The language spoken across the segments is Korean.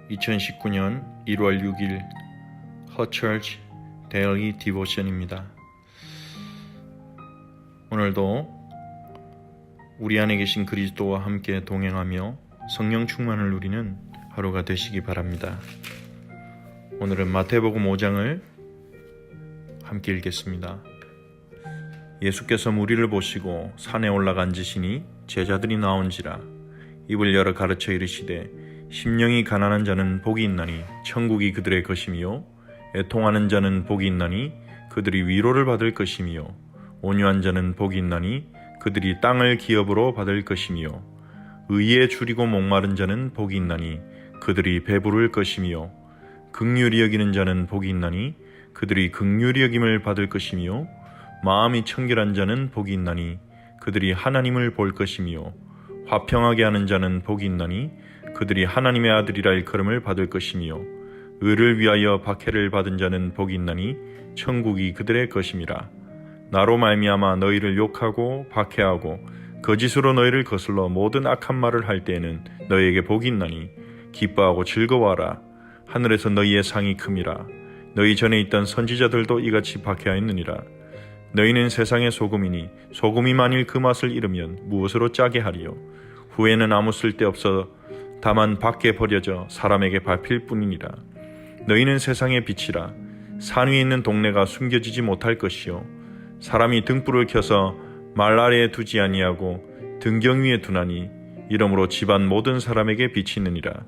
2019년 1월 6일 허처치 데일리 디보션입니다. 오늘도 우리 안에 계신 그리스도와 함께 동행하며 성령 충만을 누리는 하루가 되시기 바랍니다. 오늘은 마태복음 5장을 함께 읽겠습니다. 예수께서 무리를 보시고 산에 올라가 앉으시니 제자들이 나온지라 입을 열어 가르쳐 이르시되 심령이 가난한 자는 복이 있나니 천국이 그들의 것이며 애통하는 자는 복이 있나니 그들이 위로를 받을 것이며 온유한 자는 복이 있나니 그들이 땅을 기업으로 받을 것이며 의에 줄이고 목마른 자는 복이 있나니 그들이 배부를 것이며 긍휼히 여기는 자는 복이 있나니 그들이 긍휼히 여김을 받을 것이며 마음이 청결한 자는 복이 있나니 그들이 하나님을 볼 것이며 화평하게 하는 자는 복이 있나니 그들이 하나님의 아들이라 일컬음을 받을 것이며 의를 위하여 박해를 받은 자는 복이 있나니 천국이 그들의 것임이라. 나로 말미암아 너희를 욕하고 박해하고 거짓으로 너희를 거슬러 모든 악한 말을 할 때에는 너희에게 복이 있나니 기뻐하고 즐거워하라. 하늘에서 너희의 상이 큼이라. 너희 전에 있던 선지자들도 이같이 박해하였느니라. 너희는 세상의 소금이니 소금이 만일 그 맛을 잃으면 무엇으로 짜게 하리요. 후에는 아무 쓸데없어 다만 밖에 버려져 사람에게 밟힐 뿐이니라. 너희는 세상의 빛이라. 산 위에 있는 동네가 숨겨지지 못할 것이요 사람이 등불을 켜서 말 아래에 두지 아니하고 등경 위에 두나니 이러므로 집안 모든 사람에게 빛이 있느니라.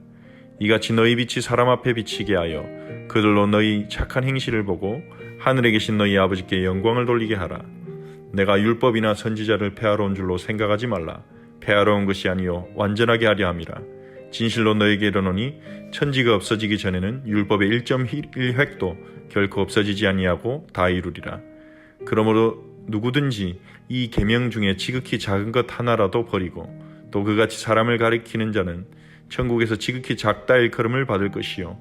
이같이 너희 빛이 사람 앞에 비치게 하여 그들로 너희 착한 행실을 보고 하늘에 계신 너희 아버지께 영광을 돌리게 하라. 내가 율법이나 선지자를 폐하러 온 줄로 생각하지 말라. 폐하러 온 것이 아니요 완전하게 하려 함이라. 진실로 너에게 이르노니 천지가 없어지기 전에는 율법의 1.1획도 결코 없어지지 아니하고 다 이루리라. 그러므로 누구든지 이 계명 중에 지극히 작은 것 하나라도 버리고 또 그같이 사람을 가리키는 자는 천국에서 지극히 작다 일컬음을 받을 것이요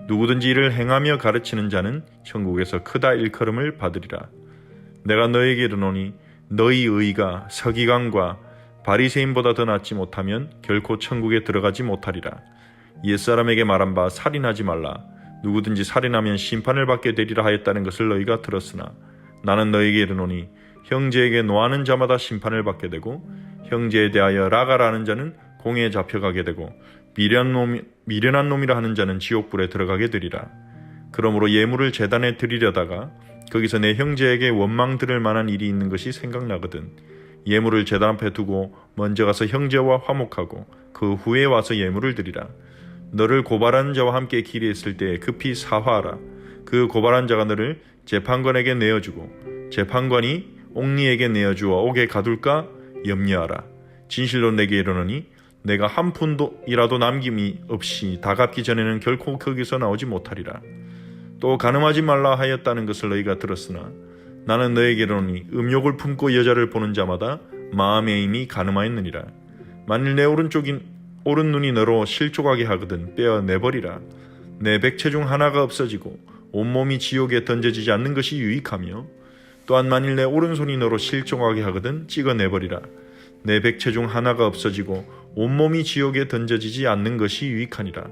누구든지 이를 행하며 가르치는 자는 천국에서 크다 일컬음을 받으리라. 내가 너에게 이르노니 너희 의가 서기관과 바리새인보다 더 낫지 못하면 결코 천국에 들어가지 못하리라. 옛사람에게 말한 바 살인하지 말라. 누구든지 살인하면 심판을 받게 되리라 하였다는 것을 너희가 들었으나 나는 너에게 이르노니 형제에게 노하는 자마다 심판을 받게 되고 형제에 대하여 라가라는 자는 공회에 잡혀가게 되고 미련한 놈이라 하는 자는 지옥불에 들어가게 되리라. 그러므로 예물을 제단에 드리려다가 거기서 내 형제에게 원망 들을 만한 일이 있는 것이 생각나거든 예물을 제단 앞에 두고 먼저 가서 형제와 화목하고 그 후에 와서 예물을 드리라. 너를 고발하는 자와 함께 길에 있을 때 급히 사화하라. 그 고발한 자가 너를 재판관에게 내어주고 재판관이 옥리에게 내어주어 옥에 가둘까 염려하라. 진실로 내게 이르노니 내가 한 푼이라도 남김이 없이 다 갚기 전에는 결코 거기서 나오지 못하리라. 또 간음하지 말라 하였다는 것을 너희가 들었으나 나는 너에게 이르노니 음욕을 품고 여자를 보는 자마다 마음에 이미 간음하였느니라. 만일 내 오른 눈이 너로 실족하게 하거든 빼어 내버리라. 내 백체 중 하나가 없어지고 온몸이 지옥에 던져지지 않는 것이 유익하며 또한 만일 내 오른손이 너로 실족하게 하거든 찍어 내버리라. 내 백체 중 하나가 없어지고 온몸이 지옥에 던져지지 않는 것이 유익하니라.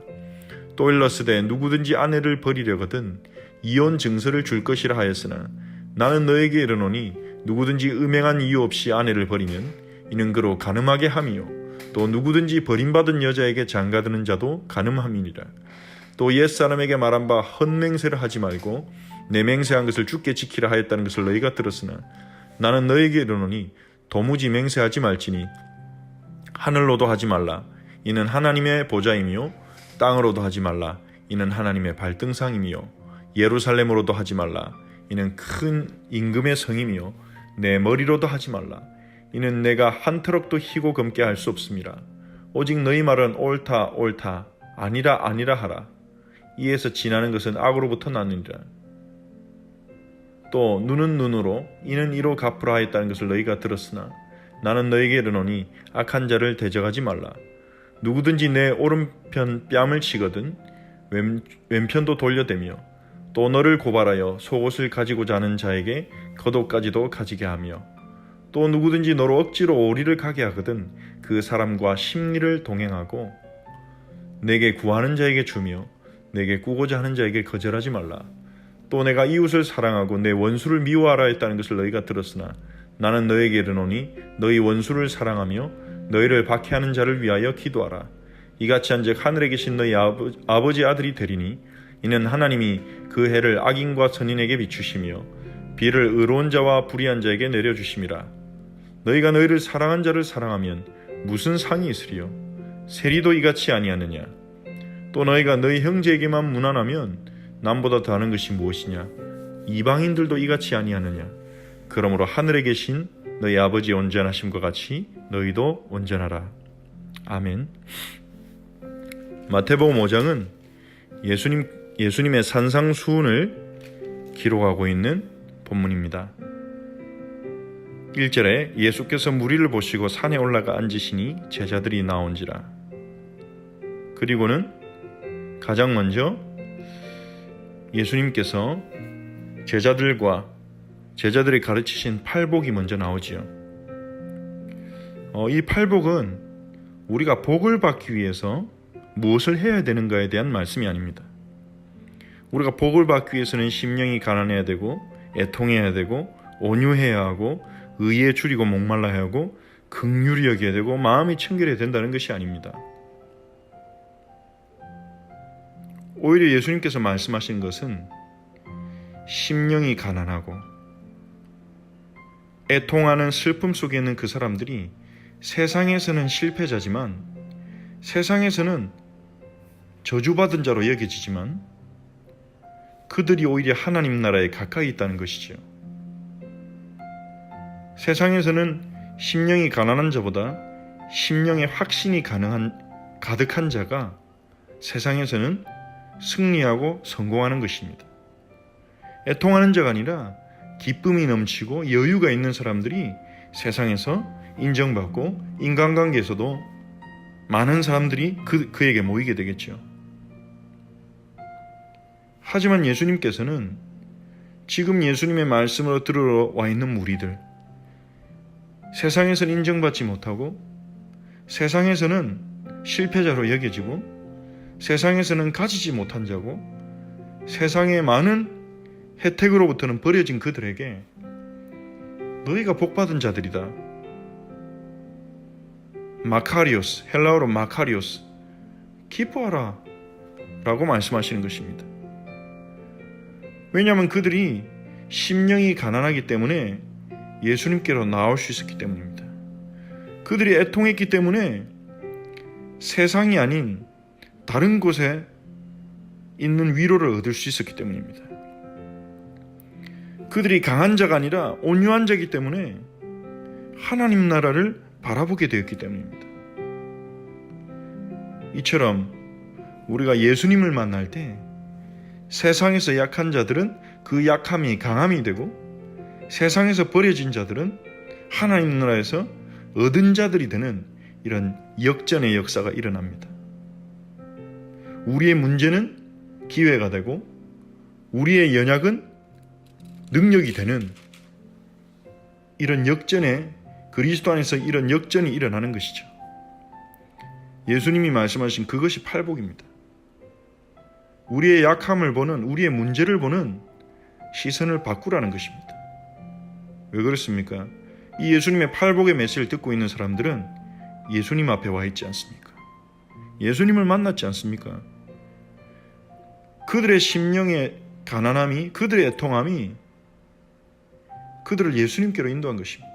또 일러스되 누구든지 아내를 버리려거든 이혼 증서를 줄 것이라 하였으나 나는 너에게 이르노니 누구든지 음행한 이유 없이 아내를 버리면 이는 그로 간음하게 함이요 또 누구든지 버림받은 여자에게 장가드는 자도 간음함이니라. 또 옛사람에게 말한 바 헛맹세를 하지 말고 내 맹세한 것을 주께 지키라 하였다는 것을 너희가 들었으나 나는 너에게 이르노니 도무지 맹세하지 말지니 하늘로도 하지 말라. 이는 하나님의 보좌이며 땅으로도 하지 말라. 이는 하나님의 발등상이며 예루살렘으로도 하지 말라. 이는 큰 임금의 성이며 내 머리로도 하지 말라. 이는 내가 한 트럭도 희고 검게 할 수 없음이라. 오직 너희 말은 옳다 옳다 아니라 아니라 하라. 이에서 지나는 것은 악으로부터 나느니라. 또 눈은 눈으로 이는 이로 갚으라 하였다는 것을 너희가 들었으나 나는 너에게 이르노니 악한 자를 대적하지 말라. 누구든지 내 오른편 뺨을 치거든 왼편도 돌려대며 또 너를 고발하여 속옷을 가지고자 하는 자에게 겉옷까지도 가지게 하며 또 누구든지 너로 억지로 오리를 가게 하거든 그 사람과 십리를 동행하고 내게 구하는 자에게 주며 내게 꾸고자 하는 자에게 거절하지 말라. 또 내가 이웃을 사랑하고 내 원수를 미워하라 했다는 것을 너희가 들었으나 나는 너에게 이르노니 너희 원수를 사랑하며 너희를 박해하는 자를 위하여 기도하라. 이같이 한즉 하늘에 계신 너희 아버지 아들이 되리니 이는 하나님이 그 해를 악인과 선인에게 비추시며 비를 의로운 자와 불의한 자에게 내려주심이라. 너희가 너희를 사랑한 자를 사랑하면 무슨 상이 있으리요? 세리도 이같이 아니하느냐? 또 너희가 너희 형제에게만 무난하면 남보다 더하는 것이 무엇이냐? 이방인들도 이같이 아니하느냐? 그러므로 하늘에 계신 너희 아버지의 온전하심과 같이 너희도 온전하라. 아멘. 마태복음 5장은 예수님의 산상수훈을 기록하고 있는 본문입니다. 1절에 예수께서 무리를 보시고 산에 올라가 앉으시니 제자들이 나온지라. 그리고는 가장 먼저 예수님께서 제자들이 가르치신 팔복이 먼저 나오지요. 이 팔복은 우리가 복을 받기 위해서 무엇을 해야 되는가에 대한 말씀이 아닙니다. 우리가 복을 받기 위해서는 심령이 가난해야 되고 애통해야 되고 온유해야 하고 의에 줄이고 목말라야 하고 긍휼히 여겨야 되고 마음이 청결해야 된다는 것이 아닙니다. 오히려 예수님께서 말씀하신 것은 심령이 가난하고 애통하는 슬픔 속에 있는 그 사람들이 세상에서는 실패자지만 세상에서는 저주받은 자로 여겨지지만 그들이 오히려 하나님 나라에 가까이 있다는 것이죠. 세상에서는 심령이 가난한 자보다 심령의 확신이 가득한 자가 세상에서는 승리하고 성공하는 것입니다. 애통하는 자가 아니라 기쁨이 넘치고 여유가 있는 사람들이 세상에서 인정받고 인간관계에서도 많은 사람들이 그에게 모이게 되겠죠. 하지만 예수님께서는 지금 예수님의 말씀으로 들으러 와 있는 무리들, 세상에서는 인정받지 못하고 세상에서는 실패자로 여겨지고 세상에서는 가지지 못한 자고 세상의 많은 혜택으로부터는 버려진 그들에게 너희가 복받은 자들이다. 마카리오스, 헬라어로 마카리오스, 기뻐하라 라고 말씀하시는 것입니다. 왜냐하면 그들이 심령이 가난하기 때문에 예수님께로 나올 수 있었기 때문입니다. 그들이 애통했기 때문에 세상이 아닌 다른 곳에 있는 위로를 얻을 수 있었기 때문입니다. 그들이 강한 자가 아니라 온유한 자이기 때문에 하나님 나라를 바라보게 되었기 때문입니다. 이처럼 우리가 예수님을 만날 때 세상에서 약한 자들은 그 약함이 강함이 되고 세상에서 버려진 자들은 하나님 나라에서 얻은 자들이 되는 이런 역전의 역사가 일어납니다. 우리의 문제는 기회가 되고 우리의 연약은 능력이 되는 이런 역전의 그리스도 안에서 이런 역전이 일어나는 것이죠. 예수님이 말씀하신 그것이 팔복입니다. 우리의 약함을 보는, 우리의 문제를 보는 시선을 바꾸라는 것입니다. 왜 그렇습니까? 이 예수님의 팔복의 메시지를 듣고 있는 사람들은 예수님 앞에 와 있지 않습니까? 예수님을 만났지 않습니까? 그들의 심령의 가난함이, 그들의 애통함이 그들을 예수님께로 인도한 것입니다.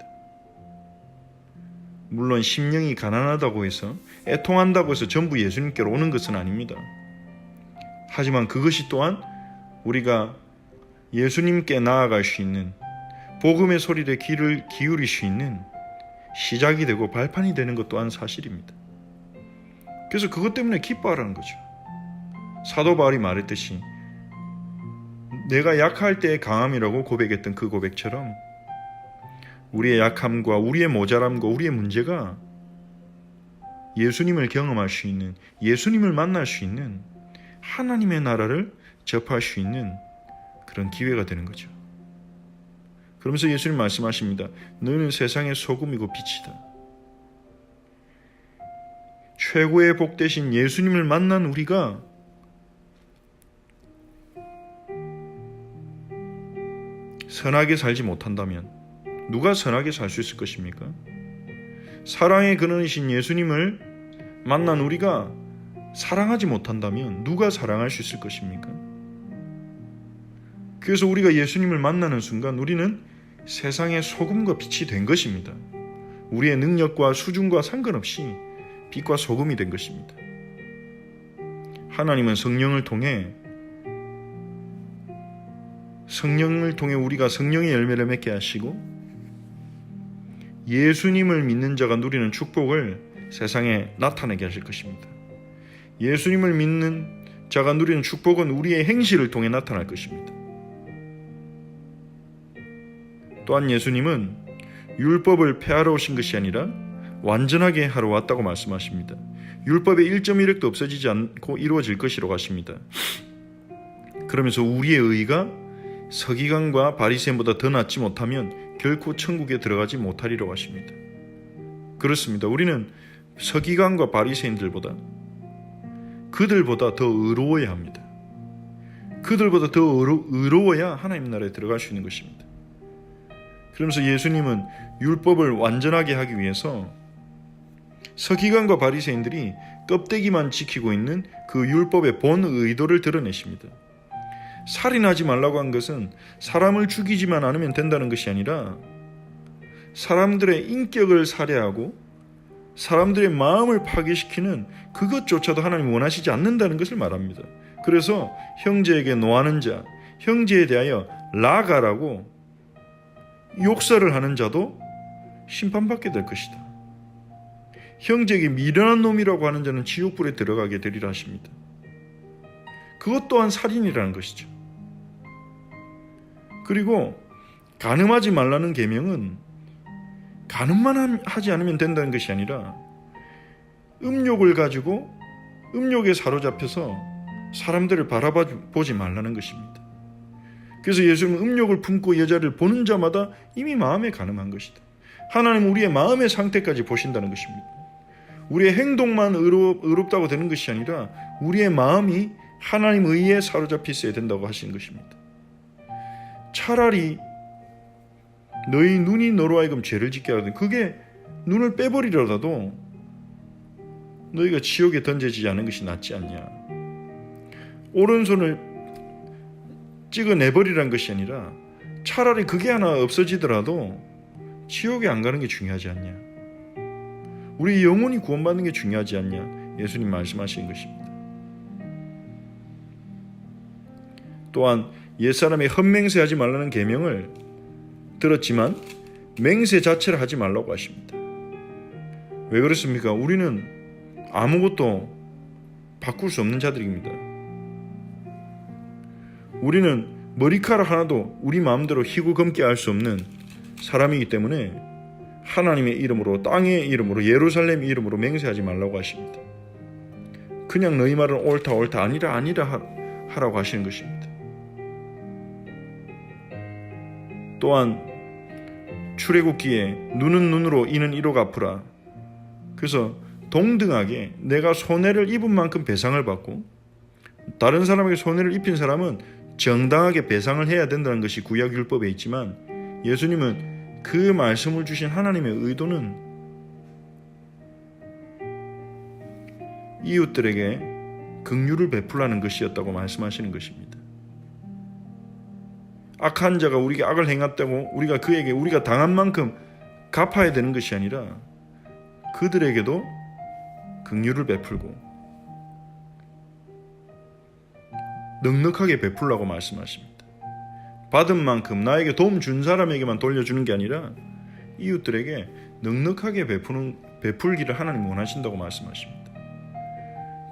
물론 심령이 가난하다고 해서, 애통한다고 해서 전부 예수님께로 오는 것은 아닙니다. 하지만 그것이 또한 우리가 예수님께 나아갈 수 있는, 복음의 소리에 귀를 기울일 수 있는 시작이 되고 발판이 되는 것 또한 사실입니다. 그래서 그것 때문에 기뻐하라는 거죠. 사도 바울이 말했듯이 내가 약할 때의 강함이라고 고백했던 그 고백처럼 우리의 약함과 우리의 모자람과 우리의 문제가 예수님을 경험할 수 있는, 예수님을 만날 수 있는, 하나님의 나라를 접할 수 있는 그런 기회가 되는 거죠. 그러면서 예수님 말씀하십니다. 너희는 세상의 소금이고 빛이다. 최고의 복 되신 예수님을 만난 우리가 선하게 살지 못한다면 누가 선하게 살 수 있을 것입니까? 사랑의 근원이신 예수님을 만난 우리가 사랑하지 못한다면 누가 사랑할 수 있을 것입니까? 그래서 우리가 예수님을 만나는 순간 우리는 세상의 소금과 빛이 된 것입니다. 우리의 능력과 수준과 상관없이 빛과 소금이 된 것입니다. 하나님은 성령을 통해 우리가 성령의 열매를 맺게 하시고 예수님을 믿는 자가 누리는 축복을 세상에 나타내게 하실 것입니다. 예수님을 믿는 자가 누리는 축복은 우리의 행실을 통해 나타날 것입니다. 또한 예수님은 율법을 폐하러 오신 것이 아니라 완전하게 하러 왔다고 말씀하십니다. 율법의 1.1획도 없어지지 않고 이루어질 것이라고 하십니다. 그러면서 우리의 의가 서기관과 바리새인보다 더 낫지 못하면 결코 천국에 들어가지 못하리라고 하십니다. 그렇습니다. 우리는 서기관과 바리새인들보다 그들보다 더 의로워야 합니다. 그들보다 더 의로워야 하나님 나라에 들어갈 수 있는 것입니다. 그러면서 예수님은 율법을 완전하게 하기 위해서 서기관과 바리새인들이 껍데기만 지키고 있는 그 율법의 본 의도를 드러내십니다. 살인하지 말라고 한 것은 사람을 죽이지만 않으면 된다는 것이 아니라 사람들의 인격을 살해하고 사람들의 마음을 파괴시키는 그것조차도 하나님 원하시지 않는다는 것을 말합니다. 그래서 형제에게 노하는 자, 형제에 대하여 라가라고 욕설을 하는 자도 심판받게 될 것이다. 형제에게 미련한 놈이라고 하는 자는 지옥불에 들어가게 되리라 하십니다. 그것 또한 살인이라는 것이죠. 그리고 간음하지 말라는 계명은 간음만 하지 않으면 된다는 것이 아니라 음욕을 가지고 음욕에 사로잡혀서 사람들을 바라보지 말라는 것입니다. 그래서 예수님은 음욕을 품고 여자를 보는 자마다 이미 마음에 간음한 것이다. 하나님은 우리의 마음의 상태까지 보신다는 것입니다. 우리의 행동만 의롭다고 되는 것이 아니라 우리의 마음이 하나님 의에 사로잡혀 있어야 된다고 하시는 것입니다. 차라리 너희 눈이 너로 하여금 죄를 짓게 하거든 그게 눈을 빼버리더라도 너희가 지옥에 던져지지 않은 것이 낫지 않냐. 오른손을 찍어내버리라는 것이 아니라 차라리 그게 하나 없어지더라도 지옥에 안 가는 게 중요하지 않냐. 우리 영혼이 구원받는 게 중요하지 않냐. 예수님 말씀하신 것입니다. 또한 옛사람의 헛맹세하지 말라는 계명을 들었지만 맹세 자체를 하지 말라고 하십니다. 왜 그렇습니까? 우리는 아무것도 바꿀 수 없는 자들입니다. 우리는 머리카락 하나도 우리 마음대로 희고 검게 할 수 없는 사람이기 때문에 하나님의 이름으로 땅의 이름으로 예루살렘 이름으로 맹세하지 말라고 하십니다. 그냥 너희 말은 옳다 아니라 하라고 하시는 것입니다. 또한 출애굽기에 눈은 눈으로 이는 이로 갚으라. 그래서 동등하게 내가 손해를 입은 만큼 배상을 받고 다른 사람에게 손해를 입힌 사람은 정당하게 배상을 해야 된다는 것이 구약율법에 있지만 예수님은 그 말씀을 주신 하나님의 의도는 이웃들에게 긍휼을 베풀라는 것이었다고 말씀하시는 것입니다. 악한 자가 우리에게 악을 행했다고 우리가 당한 만큼 갚아야 되는 것이 아니라 그들에게도 긍휼을 베풀고 넉넉하게 베풀라고 말씀하십니다. 받은 만큼 나에게 도움 준 사람에게만 돌려주는 게 아니라 이웃들에게 넉넉하게 베풀기를 하나님 원하신다고 말씀하십니다.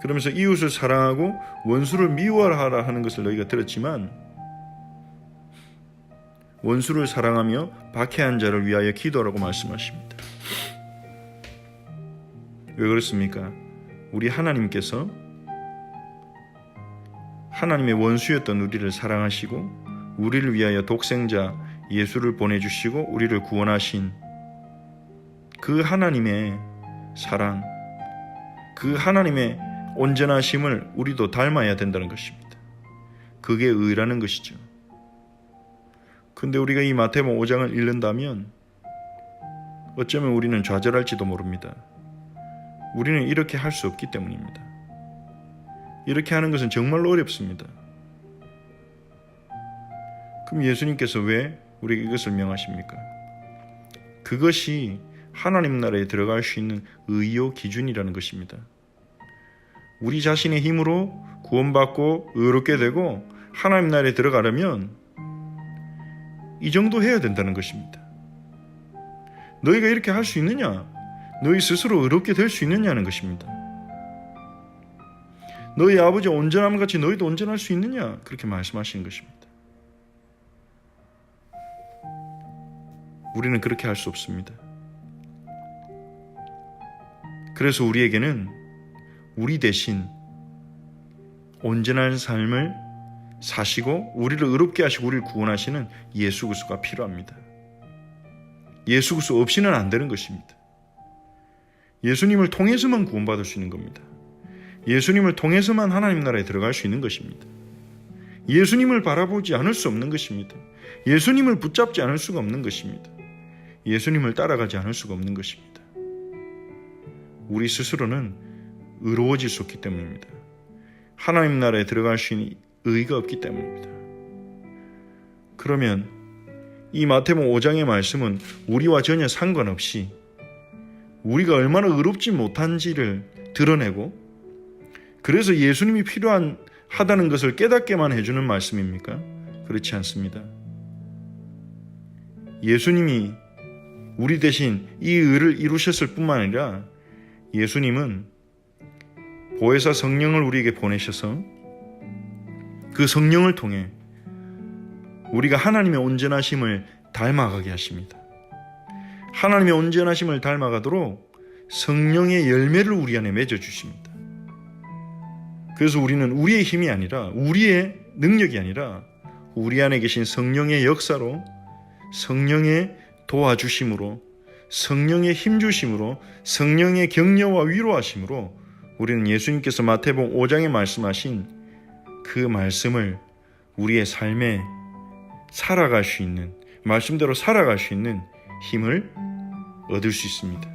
그러면서 이웃을 사랑하고 원수를 미워하라 하는 것을 너희가 들었지만 원수를 사랑하며 박해한 자를 위하여 기도하라고 말씀하십니다. 왜 그렇습니까? 우리 하나님께서 하나님의 원수였던 우리를 사랑하시고 우리를 위하여 독생자 예수를 보내주시고 우리를 구원하신 그 하나님의 사랑, 그 하나님의 온전하심을 우리도 닮아야 된다는 것입니다. 그게 의라는 것이죠. 근데 우리가 이 마태복음 5장을 읽는다면 어쩌면 우리는 좌절할지도 모릅니다. 우리는 이렇게 할 수 없기 때문입니다. 이렇게 하는 것은 정말로 어렵습니다. 그럼 예수님께서 왜 우리에게 이것을 명하십니까? 그것이 하나님 나라에 들어갈 수 있는 의요 기준이라는 것입니다. 우리 자신의 힘으로 구원받고 의롭게 되고 하나님 나라에 들어가려면 이 정도 해야 된다는 것입니다. 너희가 이렇게 할 수 있느냐? 너희 스스로 의롭게 될 수 있느냐는 것입니다. 너희 아버지 온전함 같이 너희도 온전할 수 있느냐? 그렇게 말씀하시는 것입니다. 우리는 그렇게 할 수 없습니다. 그래서 우리에게는 우리 대신 온전한 삶을 사시고 우리를 의롭게 하시고 우리를 구원하시는 예수 그리스도가 필요합니다. 예수 그리스도 없이는 안 되는 것입니다. 예수님을 통해서만 구원받을 수 있는 겁니다. 예수님을 통해서만 하나님 나라에 들어갈 수 있는 것입니다. 예수님을 바라보지 않을 수 없는 것입니다. 예수님을 붙잡지 않을 수가 없는 것입니다. 예수님을 따라가지 않을 수가 없는 것입니다. 우리 스스로는 의로워질 수 없기 때문입니다. 하나님 나라에 들어갈 수 있는 의의가 없기 때문입니다. 그러면 이 마태복음 5장의 말씀은 우리와 전혀 상관없이 우리가 얼마나 의롭지 못한지를 드러내고 그래서 예수님이 필요하다는 것을 깨닫게만 해주는 말씀입니까? 그렇지 않습니다. 예수님이 우리 대신 이 의를 이루셨을 뿐만 아니라 예수님은 보혜사 성령을 우리에게 보내셔서 그 성령을 통해 우리가 하나님의 온전하심을 닮아가게 하십니다. 하나님의 온전하심을 닮아가도록 성령의 열매를 우리 안에 맺어주십니다. 그래서 우리는 우리의 힘이 아니라 우리의 능력이 아니라 우리 안에 계신 성령의 역사로 성령의 도와주심으로 성령의 힘주심으로 성령의 격려와 위로하심으로 우리는 예수님께서 마태복음 5장에 말씀하신 그 말씀을 우리의 삶에 살아갈 수 있는 말씀대로 살아갈 수 있는 힘을 얻을 수 있습니다.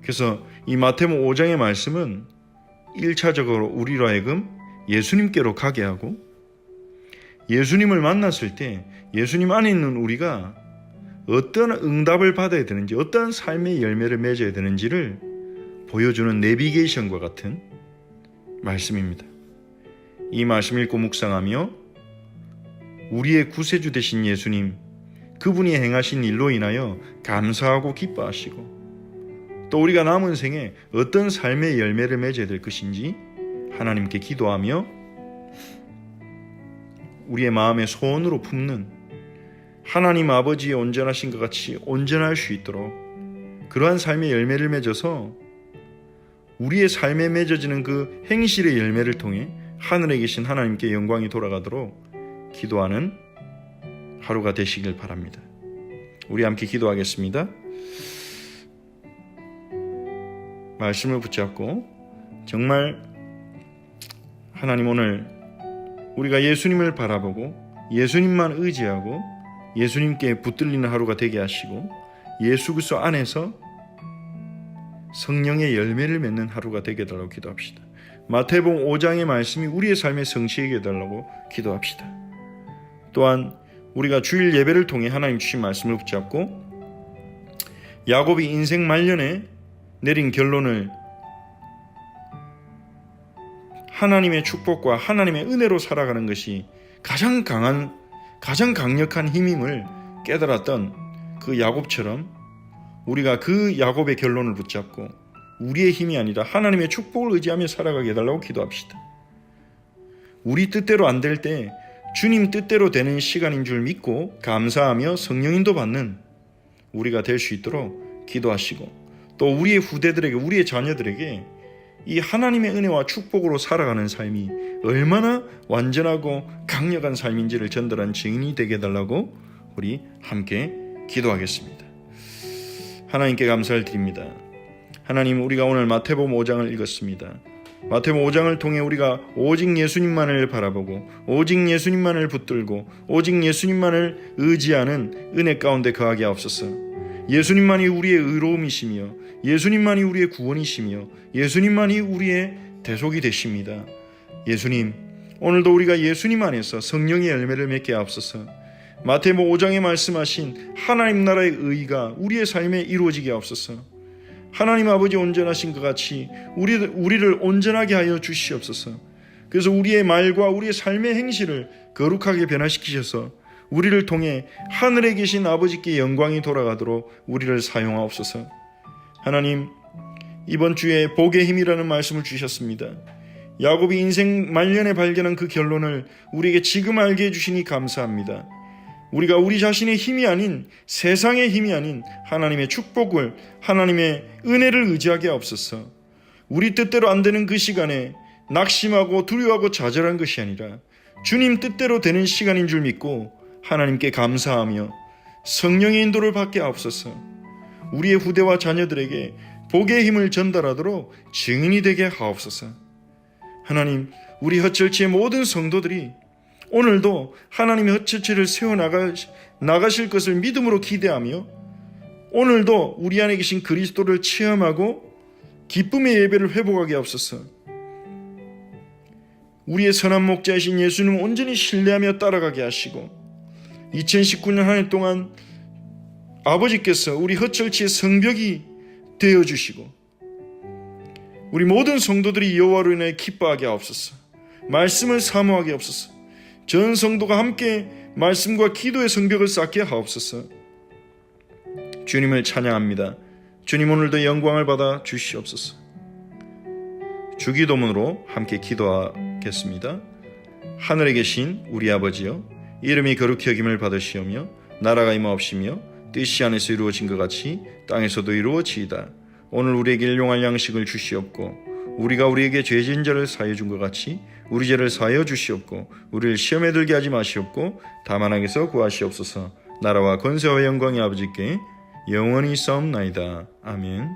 그래서 이 마태복음 5장의 말씀은 1차적으로 우리로 하여금 예수님께로 가게 하고 예수님을 만났을 때 예수님 안에 있는 우리가 어떤 응답을 받아야 되는지 어떤 삶의 열매를 맺어야 되는지를 보여주는 내비게이션과 같은 말씀입니다. 이 말씀 읽고 묵상하며 우리의 구세주 되신 예수님 그분이 행하신 일로 인하여 감사하고 기뻐하시고 또 우리가 남은 생에 어떤 삶의 열매를 맺어야 될 것인지 하나님께 기도하며 우리의 마음의 소원으로 품는 하나님 아버지의 온전하신 것 같이 온전할 수 있도록 그러한 삶의 열매를 맺어서 우리의 삶에 맺어지는 그 행실의 열매를 통해 하늘에 계신 하나님께 영광이 돌아가도록 기도하는 하루가 되시길 바랍니다. 우리 함께 기도하겠습니다. 말씀을 붙잡고 정말 하나님 오늘 우리가 예수님을 바라보고 예수님만 의지하고 예수님께 붙들리는 하루가 되게 하시고 예수 그리스도 안에서 성령의 열매를 맺는 하루가 되게 해달라고 기도합시다. 마태복음 5장의 말씀이 우리의 삶에 성취하게 해달라고 기도합시다. 또한 우리가 주일 예배를 통해 하나님 주신 말씀을 붙잡고 야곱이 인생 말년에 내린 결론을 하나님의 축복과 하나님의 은혜로 살아가는 것이 가장 강력한 힘임을 깨달았던 그 야곱처럼 우리가 그 야곱의 결론을 붙잡고 우리의 힘이 아니라 하나님의 축복을 의지하며 살아가게 해달라고 기도합시다. 우리 뜻대로 안 될 때 주님 뜻대로 되는 시간인 줄 믿고 감사하며 성령인도 받는 우리가 될 수 있도록 기도하시고 또 우리의 후대들에게 우리의 자녀들에게 이 하나님의 은혜와 축복으로 살아가는 삶이 얼마나 완전하고 강력한 삶인지를 전달한 증인이 되게 해달라고 우리 함께 기도하겠습니다. 하나님께 감사를 드립니다. 하나님, 우리가 오늘 마태복음 5장을 읽었습니다. 마태복음 5장을 통해 우리가 오직 예수님만을 바라보고 오직 예수님만을 붙들고 오직 예수님만을 의지하는 은혜 가운데 거하게 하옵소서. 예수님만이 우리의 의로움이시며 예수님만이 우리의 구원이시며 예수님만이 우리의 대속이 되십니다. 예수님, 오늘도 우리가 예수님 안에서 성령의 열매를 맺게 하옵소서. 마태복음 5장에 말씀하신 하나님 나라의 의가 우리의 삶에 이루어지게 하옵소서. 하나님 아버지 온전하신 것 같이 우리를 온전하게 하여 주시옵소서. 그래서 우리의 말과 우리의 삶의 행실을 거룩하게 변화시키셔서 우리를 통해 하늘에 계신 아버지께 영광이 돌아가도록 우리를 사용하옵소서. 하나님, 이번 주에 복의 힘이라는 말씀을 주셨습니다. 야곱이 인생 말년에 발견한 그 결론을 우리에게 지금 알게 해주시니 감사합니다. 우리가 우리 자신의 힘이 아닌, 세상의 힘이 아닌 하나님의 축복을, 하나님의 은혜를 의지하게 하옵소서. 우리 뜻대로 안 되는 그 시간에 낙심하고 두려워하고 좌절한 것이 아니라 주님 뜻대로 되는 시간인 줄 믿고 하나님께 감사하며 성령의 인도를 받게 하옵소서. 우리의 후대와 자녀들에게 복의 힘을 전달하도록 증인이 되게 하옵소서. 하나님, 우리 헛철치의 모든 성도들이 오늘도 하나님의 헛철치를 세워나가실 것을 믿음으로 기대하며 오늘도 우리 안에 계신 그리스도를 체험하고 기쁨의 예배를 회복하게 하옵소서. 우리의 선한 목자이신 예수님 온전히 신뢰하며 따라가게 하시고 2019년 한 해 동안 아버지께서 우리 헛철치의 성벽이 되어주시고 우리 모든 성도들이 여호와로 인해 기뻐하게 하옵소서. 말씀을 사모하게 하옵소서. 전 성도가 함께 말씀과 기도의 성벽을 쌓게 하옵소서. 주님을 찬양합니다. 주님, 오늘도 영광을 받아 주시옵소서. 주기도문으로 함께 기도하겠습니다. 하늘에 계신 우리 아버지여, 이름이 거룩히 여김을 받으시오며 나라가 임하옵시며 뜻이 하늘에서 이루어진 것 같이 땅에서도 이루어지이다. 오늘 우리에게 일용할 양식을 주시옵고 우리가 우리에게 죄진 자를 사하여 준 것 같이 우리 죄를 사하여 주시옵고 우리를 시험에 들게 하지 마시옵고 다만 악에서 구하시옵소서. 나라와 권세와 영광이 아버지께 영원히 있사옵나이다. 아멘.